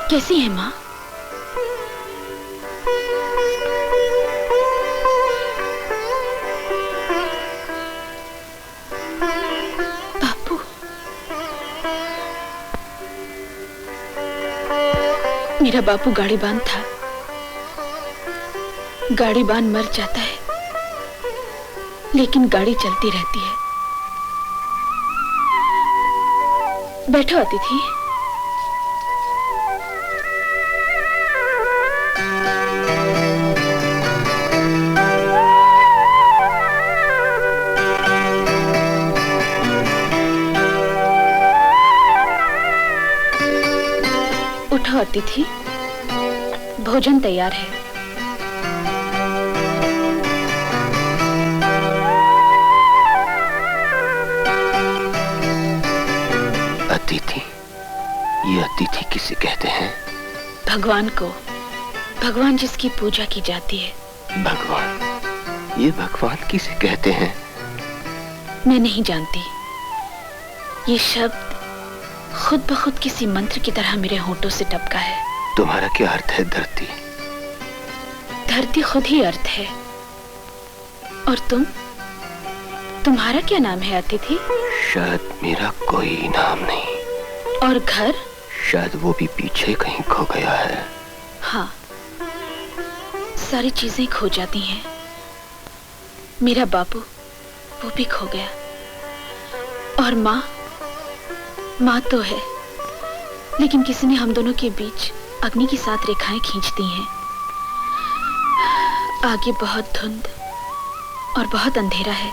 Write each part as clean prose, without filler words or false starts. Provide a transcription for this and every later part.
कैसी है माँ? बापू, मेरा बापू गाड़ीबान था। गाड़ीबान मर जाता है, लेकिन गाड़ी चलती रहती है। बैठो अतिथि। उठो अतिथि, भोजन तैयार है। अतिथि? ये अतिथि किसे कहते हैं? भगवान को, भगवान जिसकी पूजा की जाती है। भगवान? ये भगवान किसे कहते हैं? मैं नहीं जानती। ये शब्द खुद ब खुद किसी मंत्र की तरह मेरे होठों से टपका है। तुम्हारा क्या अर्थ है धरती? धरती खुद ही अर्थ है। और तुम्हारा क्या नाम है अतिथि? शायद मेरा कोई नाम नहीं। और घर? शायद वो भी पीछे कहीं खो गया है। हाँ, सारी चीजें खो जाती हैं। मेरा बापू, वो भी खो गया। और माँ तो है, लेकिन किसी ने हम दोनों के बीच अग्नि की 7 रेखाएं खींच दी हैं। आगे बहुत धुंध और बहुत अंधेरा है,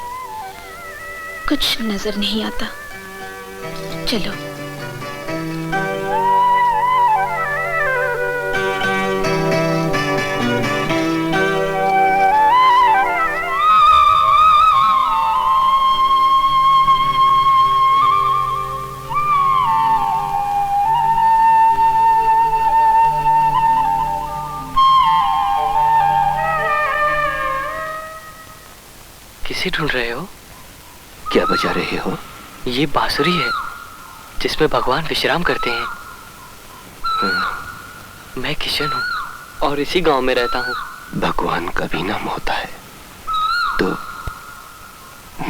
कुछ नजर नहीं आता। चलो। किसे ढूंढ रहे हो? क्या बजा रहे हो? ये बांसुरी है जिसमें भगवान विश्राम करते हैं। मैं किशन हूँ और इसी गांव में रहता हूँ। भगवान का भी नाम होता है, तो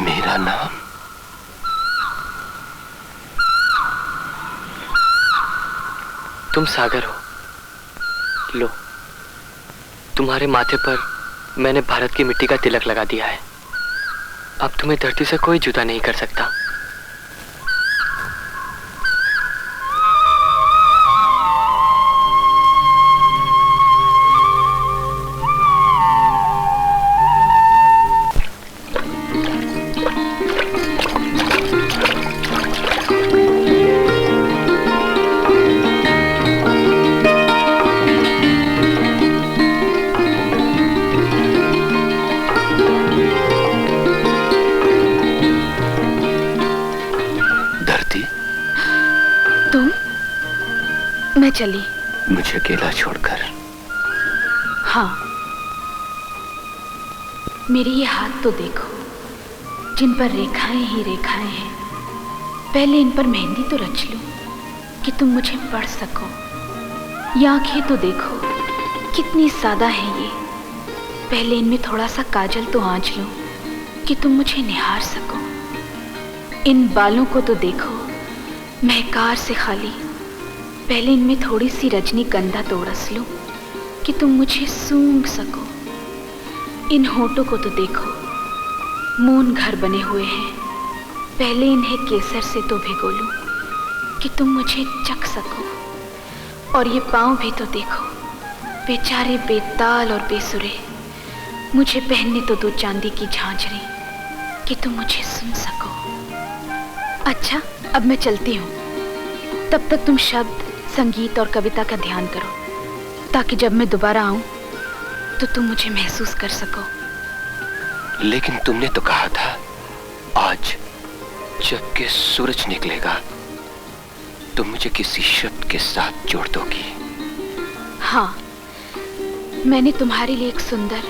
मेरा नाम? तुम सागर हो। लो, तुम्हारे माथे पर मैंने भारत की मिट्टी का तिलक लगा दिया है। अब तुम्हें धरती से कोई जुदा नहीं कर सकता। मैं चली। मुझे अकेला छोड़कर? हाँ, मेरे ये हाथ तो देखो, जिन पर रेखाएं ही रेखाएं हैं। पहले इन पर मेहंदी तो रच लूं कि तुम मुझे पढ़ सको। ये आंखें तो देखो, कितनी सादा है ये। पहले इनमें थोड़ा सा काजल तो आंच लूं कि तुम मुझे निहार सको। इन बालों को तो देखो, महकार से खाली। पहले इनमें थोड़ी सी रजनीगंधा तो रस लूं कि तुम मुझे सूंघ सको। इन होठों को तो देखो, मौन घर बने हुए हैं। पहले इन्हें केसर से तो भिगो लूं कि तुम मुझे चख सको। और ये पाँव भी तो देखो, बेचारे बेताल और बेसुरे। मुझे पहनने तो दो चांदी की झांझरें कि तुम मुझे सुन सको। अच्छा, अब मैं चलती हूँ। तब तक तुम शब्द, संगीत और कविता का ध्यान करो, ताकि जब मैं दोबारा आऊं तो तुम मुझे महसूस कर सको। लेकिन तुमने तो कहा था आज जबकि सूरज निकलेगा तुम मुझे किसी शब्द के साथ जोड़ दोगी। हाँ, मैंने तुम्हारे लिए एक सुंदर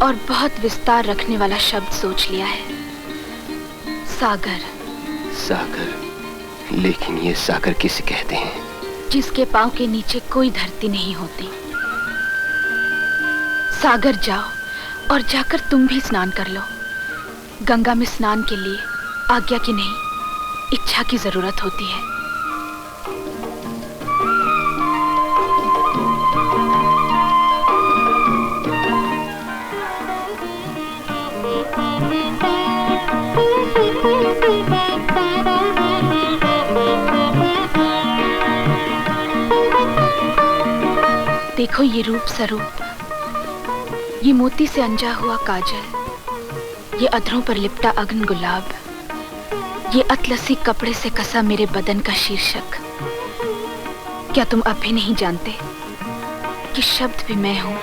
और बहुत विस्तार रखने वाला शब्द सोच लिया है, सागर। सागर? लेकिन ये सागर किसे कहते हैं? जिसके पांव के नीचे कोई धरती नहीं होती। सागर जाओ और जाकर तुम भी स्नान कर लो। गंगा में स्नान के लिए आज्ञा की नहीं, इच्छा की जरूरत होती है। देखो ये रूप स्वरूप, ये मोती से अंजा हुआ काजल, ये अधरों पर लिपटा अग्न गुलाब, ये अतलसी कपड़े से कसा मेरे बदन का शीर्षक। क्या तुम अब भी नहीं जानते कि शब्द भी मैं हूं,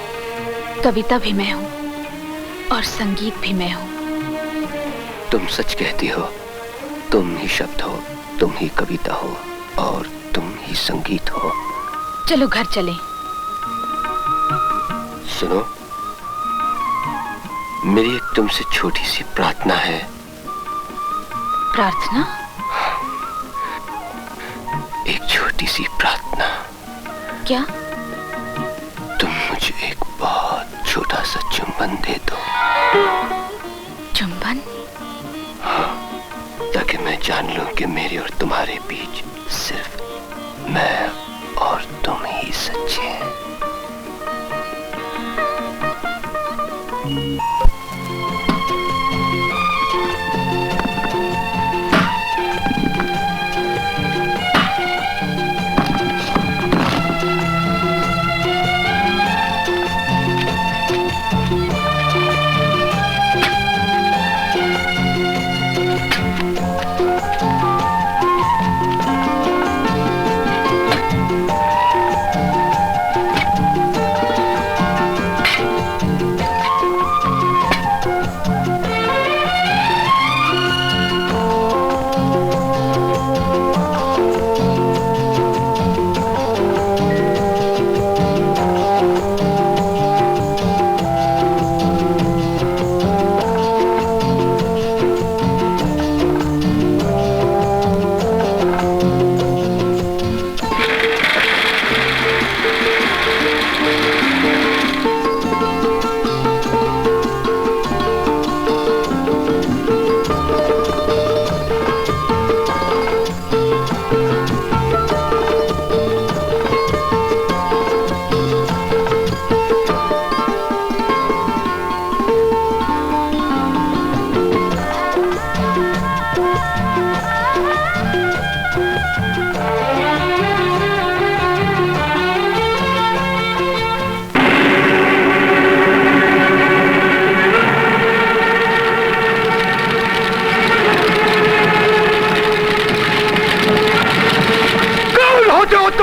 कविता भी मैं हूं और संगीत भी मैं हूं? तुम सच कहती हो। तुम ही शब्द हो, तुम ही कविता हो और तुम ही संगीत हो। चलो घर चलें। सुनो, मेरी एक तुमसे छोटी सी प्रार्थना है। प्रार्थना? एक छोटी सी प्रार्थना। क्या? तुम मुझे एक बहुत छोटा सा चुंबन दे दो। चुंबन? हाँ, ताकि मैं जान लूं कि मेरे और तुम्हारे बीच सिर्फ मैं और तुम ही सच्चे हैं।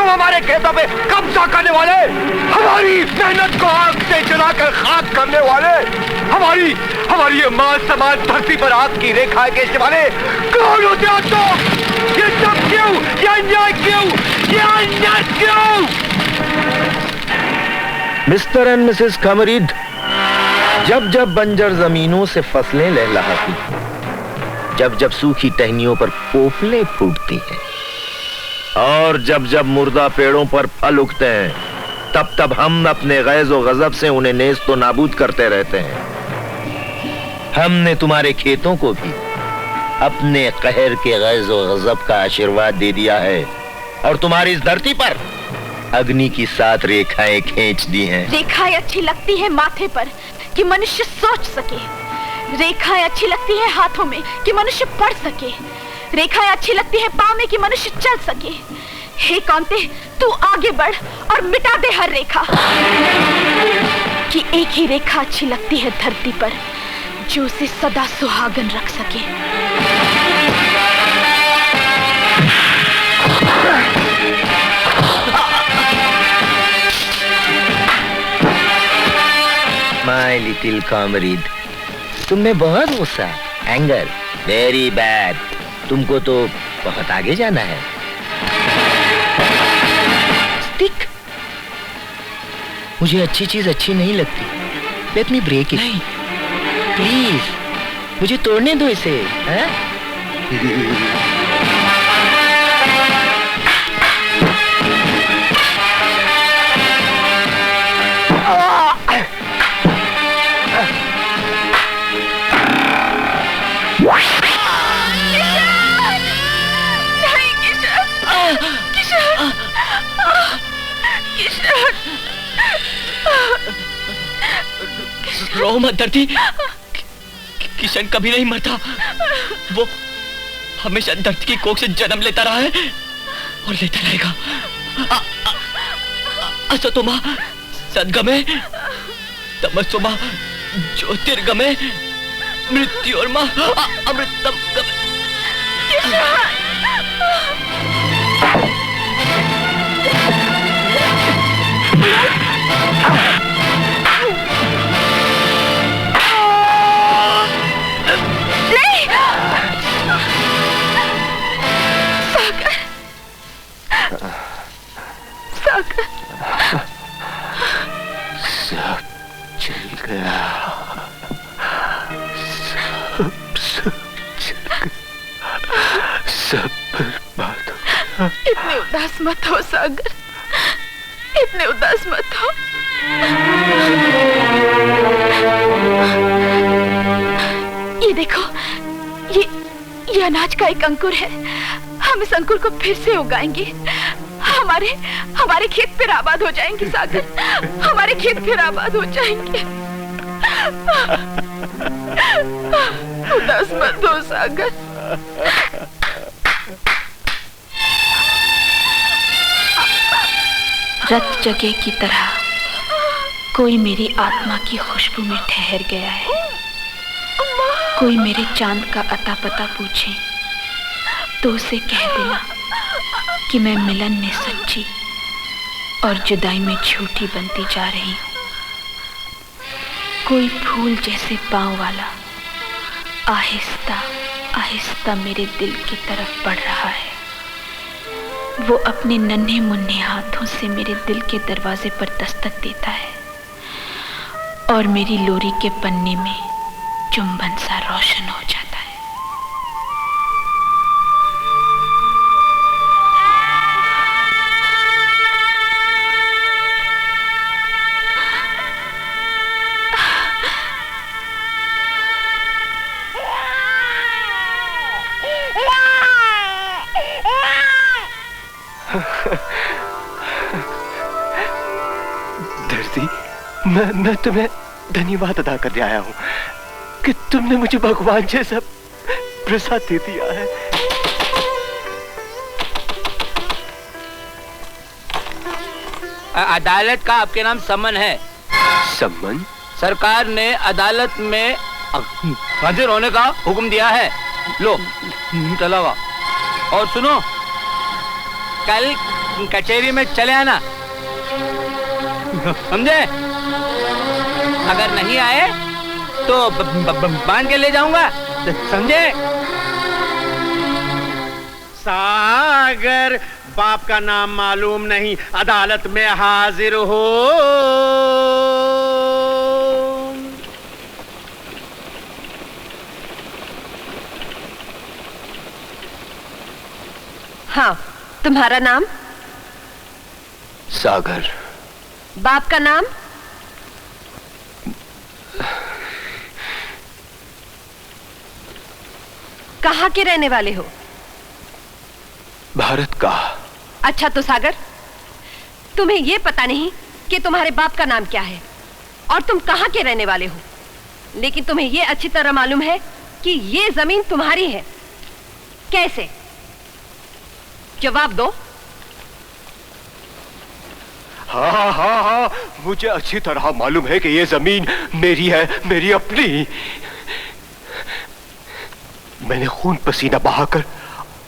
हमारे खेतों पे कब्जा करने वाले, हमारी मेहनत को आग से जलाकर खाक करने वाले, हमारी ये मान सम्मान धरती पर आग की रेखाएं खींचने वाले कौन होते हो तुम? ये सब क्यों? ये अन्याय क्यों? ये अन्याय क्यों? मिस्टर एंड मिसेस कमरीद, जब जब बंजर जमीनों से फसलें लहलहाती, जब जब सूखी टहनियों पर पोपलें फूटती हैं और जब जब मुर्दा पेड़ों पर फल उगते हैं, तब तब हम अपने गैज़ और गजब से उन्हें नेस्त और नाबूद करते रहते हैं। हमने तुम्हारे खेतों को भी अपने कहर के गैज़ और गजब का आशीर्वाद दे दिया है और तुम्हारी इस धरती पर अग्नि की 7 रेखाएं खींच दी हैं। रेखाएं अच्छी लगती है माथे पर कि मनुष्य सोच सके, रेखाएं अच्छी लगती है हाथों में कि मनुष्य पढ़ सके, रेखाएं अच्छी लगती है पाँव में कि मनुष्य चल सके। हे कांते, तू आगे बढ़ और मिटा दे हर रेखा, कि एक ही रेखा अच्छी लगती है धरती पर जो उसे सदा सुहागन रख सके। माय लिटिल कॉमरेड, तुम में बहुत गुस्सा, एंगर, वेरी बैड। तुमको तो बहुत आगे जाना है। स्टिक, मुझे अच्छी चीज अच्छी नहीं लगती। Let me break it. नहीं, प्लीज मुझे तोड़ने दो इसे। रो मत धरती, किशन कभी नहीं मरता। वो हमेशा दर्द की कोख से जन्म लेता रहा है और लेता रहेगा। असतो मां सद्गमे, तमसो मां ज्योतिर्गमे, मृत्योर्मा अमृतम गमे। सब चल गया, सब बर्बाद हो गया। इतने उदास मत हो सागर, इतने उदास मत हो। ये देखो, ये अनाज का एक अंकुर है। हम इस अंकुर को फिर से उगाएंगे। हमारे खेत फिर आबाद हो जाएंगे सागर, हमारे खेत फिर आबाद हो जाएंगे। उदास मत हो सागर। रत जगह की तरह कोई मेरी आत्मा की खुशबू में ठहर गया है। कोई मेरे चांद का अता पता पूछे तो उसे कह देना कि मैं मिलन में सच्ची और जुदाई में झूठी बनती जा रही हूँ। कोई फूल जैसे पांव वाला आहिस्ता आहिस्ता मेरे दिल की तरफ बढ़ रहा है। वो अपने नन्हे मुन्ने हाथों से मेरे दिल के दरवाजे पर दस्तक देता है और मेरी लोरी के पन्ने में चुंबन सा रोशन हो जाता है। धरती, मैं तुम्हें धन्यवाद अदा करने आया हूँ कि तुमने मुझे भगवान जैसा प्रसाद दे दिया है। अदालत का आपके नाम सम्मन है। सम्मन? सरकार ने अदालत में हाजिर होने का हुक्म दिया है। लो चला हुआ। और सुनो, कल कचहरी में चले आना, समझे? अगर नहीं आए तो बांध के ले जाऊंगा, समझे? सागर, बाप का नाम मालूम नहीं, अदालत में हाजिर हो। हाँ, तुम्हारा नाम? सागर। बाप का नाम? कहाँ के रहने वाले हो? भारत का। अच्छा तो सागर, तुम्हें यह पता नहीं कि तुम्हारे बाप का नाम क्या है और तुम कहाँ के रहने वाले हो, लेकिन तुम्हें यह अच्छी तरह मालूम है कि यह जमीन तुम्हारी है। कैसे? जवाब दो। हाँ, मुझे अच्छी तरह मालूम है कि ये जमीन मेरी है, मेरी अपनी। मैंने खून पसीना बहाकर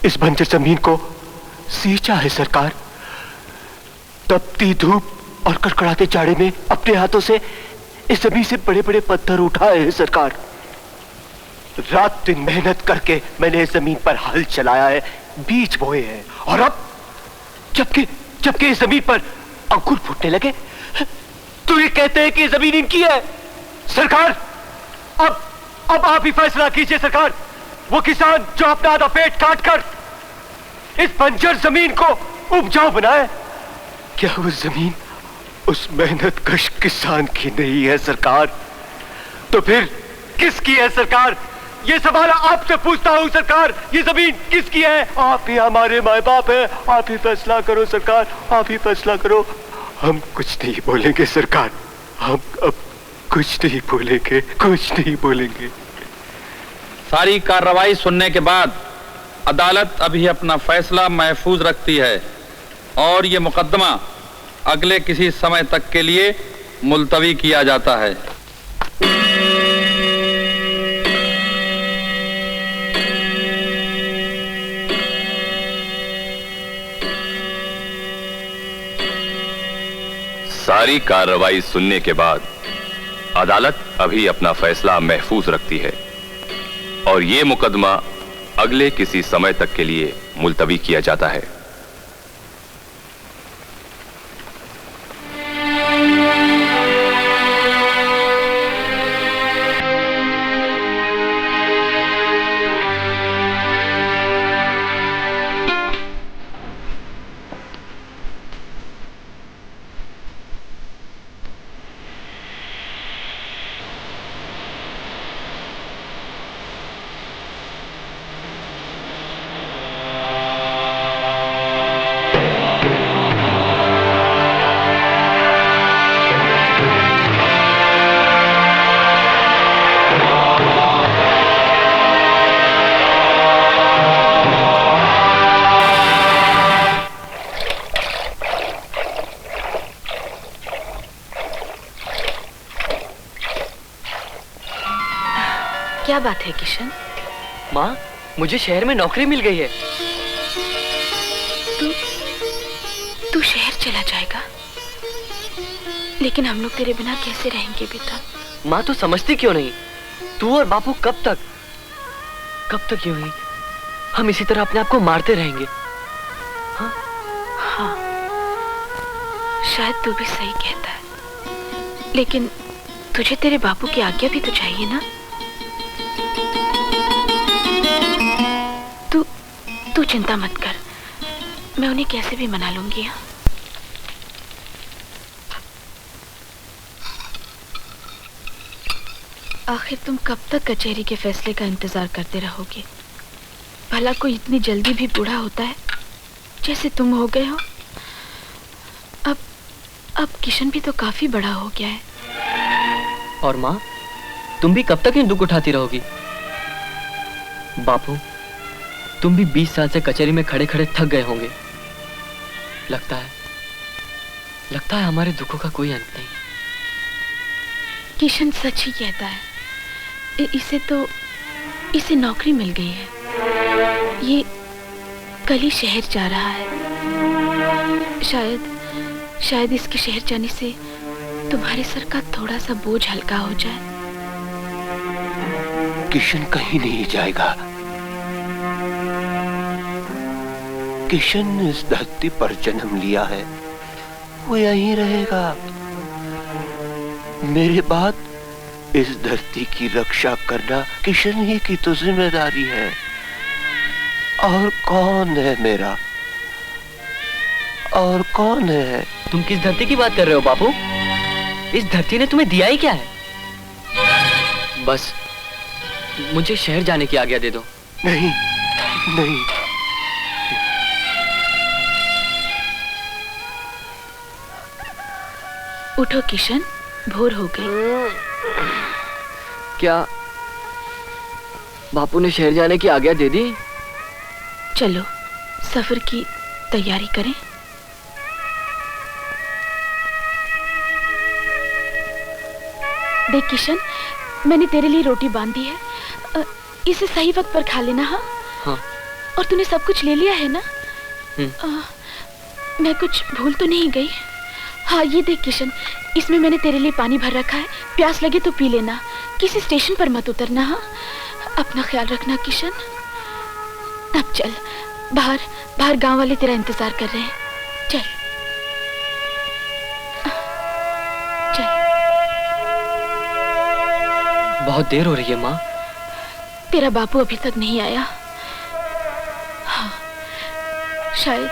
इस बंजर जमीन को सींचा है सरकार। तपती धूप और कड़कड़ाते जाड़े में अपने हाथों से इस जमीन से बड़े बड़े पत्थर उठाए हैं सरकार। रात दिन मेहनत करके मैंने इस जमीन पर हल चलाया है, बीज बोए हैं, और अब जबकि इस जमीन पर अंकुर फूटने लगे तो ये कहते हैं कि जमीन इनकी है। सरकार, अब आप ही फैसला कीजिए सरकार। वो किसान जो अपना आधा पेट काट कर इस बंजर जमीन को उपजाऊ बनाए, क्या वो जमीन उस मेहनत कश किसान की नहीं है सरकार? तो फिर किसकी है सरकार? ये सवाल आपसे पूछता हूं सरकार, ये जमीन किसकी है? आप ही हमारे माए बाप हैं, आप ही फैसला करो सरकार, आप ही फैसला करो। हम कुछ नहीं बोलेंगे सरकार, हम कुछ नहीं बोलेंगे, कुछ नहीं बोलेंगे। सारी कार्रवाई सुनने के बाद अदालत अभी अपना फैसला महफूज रखती है और ये मुकदमा अगले किसी समय तक के लिए मुलतवी किया जाता है। सारी कार्रवाई सुनने के बाद अदालत अभी अपना फैसला महफूज रखती है और ये मुकदमा अगले किसी समय तक के लिए मुलतवी किया जाता है। क्या बात है किशन? माँ, मुझे शहर में नौकरी मिल गई है। तू शहर चला जाएगा? लेकिन हम लोग तेरे बिना कैसे रहेंगे बेटा? माँ, तू समझती क्यों नहीं? तू और बापू कब तक यूं ही हम इसी तरह अपने आप को मारते रहेंगे? हाँ, शायद तू भी सही कहता है, लेकिन तुझे तेरे बापू की आज्ञा भी तो चाहिए ना? तू चिंता मत कर, मैं उन्हें कैसे भी मना लूंगी। हाँ, आखिर तुम कब तक कचहरी के फैसले का इंतजार करते रहोगे? भला कोई इतनी जल्दी भी बूढ़ा होता है जैसे तुम हो गए हो? अब किशन भी तो काफी बड़ा हो गया है। और माँ, तुम भी कब तक इन दुख उठाती रहोगी? बापू, तुम भी 20 साल से कचहरी में खड़े खड़े थक गए होंगे। लगता है हमारे दुखों का कोई अंत नहीं। किशन सच ही कहता है, इसे नौकरी मिल गई है। ये कल ही शहर जा रहा है। शायद इसके शहर जाने से तुम्हारे सर का थोड़ा सा बोझ हल्का हो जाए। किशन कहीं नहीं जाएगा। किशन ने इस धरती पर जन्म लिया है, वो यहीं रहेगा। मेरे बाद इस धरती की रक्षा करना किशन ही की तो जिम्मेदारी है। और कौन है मेरा? और कौन है? तुम किस धरती की बात कर रहे हो बापू? इस धरती ने तुम्हें दिया ही क्या है? बस मुझे शहर जाने की आज्ञा दे दो। नहीं, उठो किशन, भोर हो गई। क्या बापू ने शहर जाने की आज्ञा दे दी? चलो सफर की तैयारी करें। देख किशन, मैंने तेरे लिए रोटी बांध दी है, इसे सही वक्त पर खा लेना। हाँ। और तूने सब कुछ ले लिया है ना? मैं कुछ भूल तो नहीं गई? हाँ, ये देख किशन, इसमें मैंने तेरे लिए पानी भर रखा है, प्यास लगे तो पी लेना। किसी स्टेशन पर मत उतरना। हाँ, अपना ख्याल रखना किशन। अब चल, बाहर गांव वाले तेरा इंतजार कर रहे हैं। चल चल। बहुत देर हो रही है माँ। तेरा बापू अभी तक नहीं आया। हाँ, शायद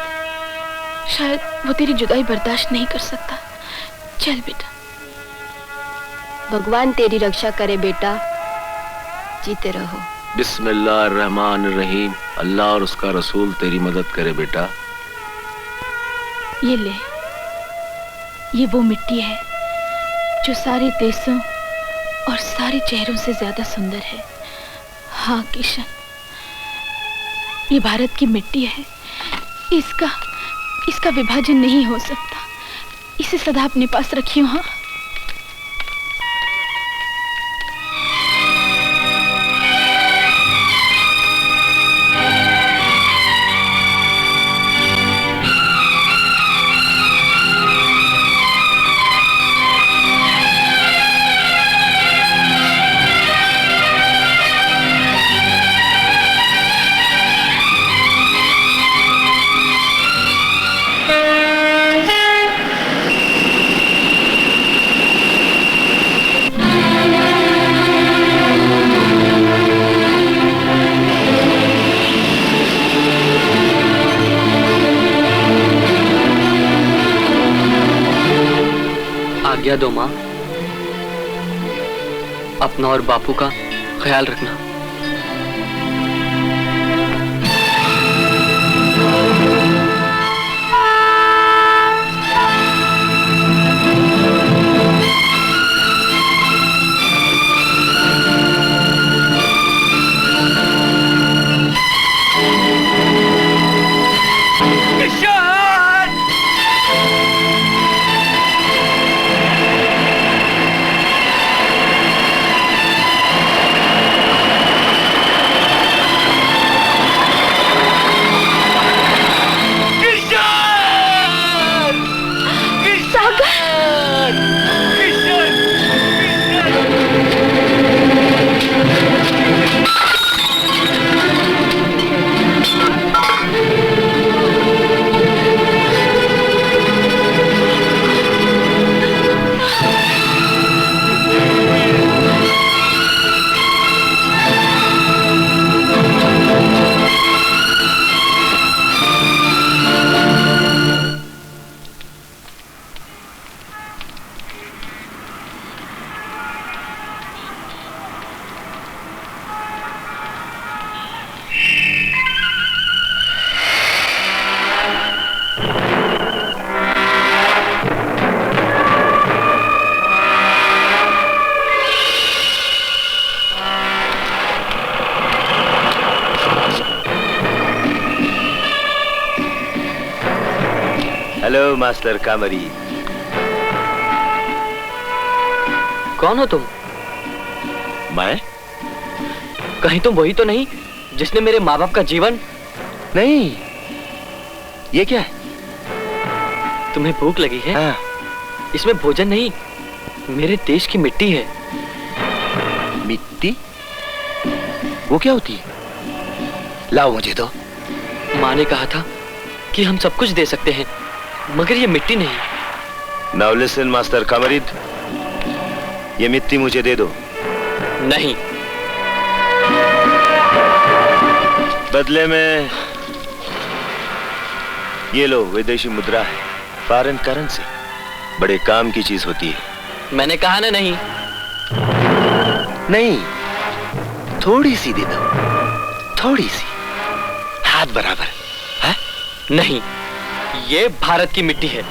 वो तेरी जुदाई बर्दाश्त नहीं कर सकता। चल बेटा। भगवान तेरी रक्षा करे बेटा, जीते रहो। बिस्मिल्लाहिर्रहमानिर्रहीम। अल्लाह और उसका रसूल तेरी मदद करे बेटा। ये ले, ये वो मिट्टी है जो सारे देशों और सारे चेहरों से ज्यादा सुंदर है। हाँ किशन, ये भारत की मिट्टी है, इसका विभाजन नहीं हो सकता। इसे सदा अपने पास रखियो। हाँ, आज्ञा दो माँ, अपना और बापू का ख्याल रखना। Hello master Kamri. कौन हो तुम? मैं? कहीं तुम वही तो नहीं जिसने मेरे माँ बाप का जीवन? नहीं। ये क्या है? तुम्हें भूख लगी है? हाँ। इसमें भोजन नहीं, मेरे देश की मिट्टी है। मिट्टी? वो क्या होती है? लाओ मुझे दो। माँ ने कहा था कि हम सब कुछ दे सकते हैं, मगर ये मिट्टी नहीं। नाउ लिसन मास्टर कामरिद, ये मिट्टी मुझे दे दो। नहीं। बदले में ये लो, विदेशी मुद्रा है, फॉरेन करेंसी, बड़े काम की चीज होती है। मैंने कहा ना नहीं। नहीं, थोड़ी सी दे दो, थोड़ी सी, हाथ बराबर है? नहीं, ये भारत की मिट्टी है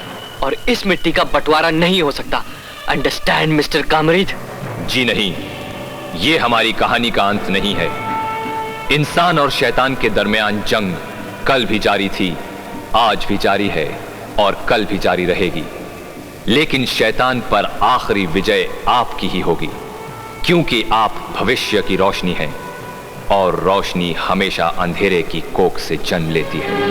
और इस मिट्टी का बंटवारा नहीं हो सकता। Understand mister कामरिद? जी नहीं, ये हमारी कहानी का अंत नहीं है। इंसान और शैतान के दरमियान जंग कल भी जारी थी, आज भी जारी है और कल भी जारी रहेगी। लेकिन शैतान पर आखिरी विजय आपकी ही होगी, क्योंकि आप भविष्य की रोशनी हैं और रोशनी हमेशा अंधेरे की कोख से जन्म लेती है।